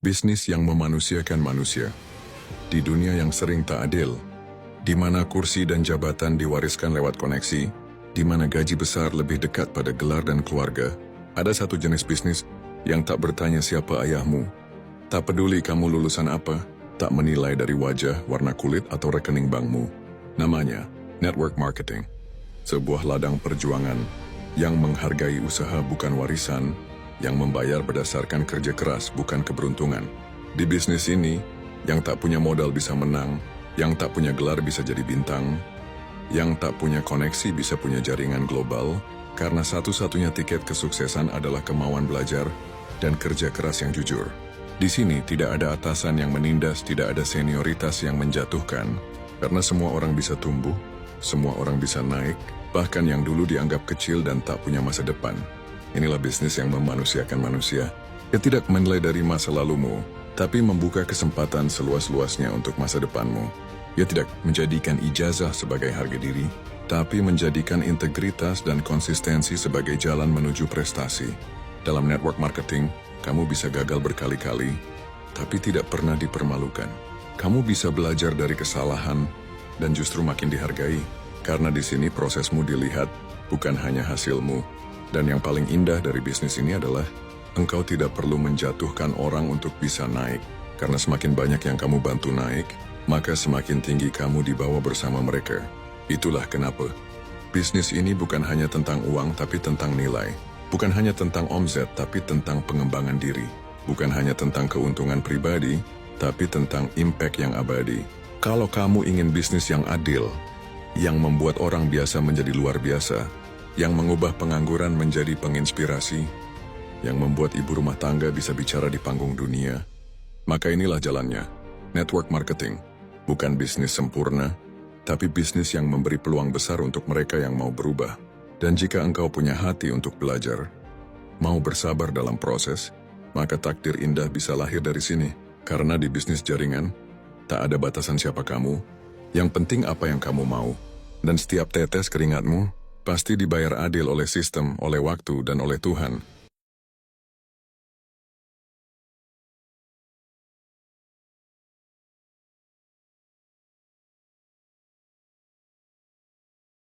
Bisnis yang memanusiakan manusia. Di dunia yang sering tak adil, di mana kursi dan jabatan diwariskan lewat koneksi, di mana gaji besar lebih dekat pada gelar dan keluarga, ada satu jenis bisnis yang tak bertanya siapa ayahmu, tak peduli kamu lulusan apa, tak menilai dari wajah, warna kulit, atau rekening bankmu. Namanya network marketing. Sebuah ladang perjuangan yang menghargai usaha bukan warisan, yang membayar berdasarkan kerja keras bukan keberuntungan. Di bisnis ini, yang tak punya modal bisa menang, yang tak punya gelar bisa jadi bintang, yang tak punya koneksi bisa punya jaringan global, karena satu-satunya tiket kesuksesan adalah kemauan belajar dan kerja keras yang jujur. Di sini tidak ada atasan yang menindas, tidak ada senioritas yang menjatuhkan, karena semua orang bisa tumbuh, semua orang bisa naik, bahkan yang dulu dianggap kecil dan tak punya masa depan. Inilah bisnis yang memanusiakan manusia. Ia tidak menilai dari masa lalumu, tapi membuka kesempatan seluas-luasnya untuk masa depanmu. Ia tidak menjadikan ijazah sebagai harga diri, tapi menjadikan integritas dan konsistensi sebagai jalan menuju prestasi. Dalam network marketing, kamu bisa gagal berkali-kali, tapi tidak pernah dipermalukan. Kamu bisa belajar dari kesalahan dan justru makin dihargai, karena di sini prosesmu dilihat, bukan hanya hasilmu. Dan yang paling indah dari bisnis ini adalah, engkau tidak perlu menjatuhkan orang untuk bisa naik, karena semakin banyak yang kamu bantu naik, maka semakin tinggi kamu dibawa bersama mereka. Itulah kenapa bisnis ini bukan hanya tentang uang, tapi tentang nilai. Bukan hanya tentang omzet, tapi tentang pengembangan diri. Bukan hanya tentang keuntungan pribadi, tapi tentang impact yang abadi. Kalau kamu ingin bisnis yang adil, yang membuat orang biasa menjadi luar biasa, yang mengubah pengangguran menjadi penginspirasi, yang membuat ibu rumah tangga bisa bicara di panggung dunia, maka inilah jalannya. Network marketing bukan bisnis sempurna, tapi bisnis yang memberi peluang besar untuk mereka yang mau berubah. Dan jika engkau punya hati untuk belajar, mau bersabar dalam proses, maka takdir indah bisa lahir dari sini. Karena di bisnis jaringan, tak ada batasan siapa kamu, yang penting apa yang kamu mau. Dan setiap tetes keringatmu, pasti dibayar adil oleh sistem, oleh waktu, dan oleh Tuhan.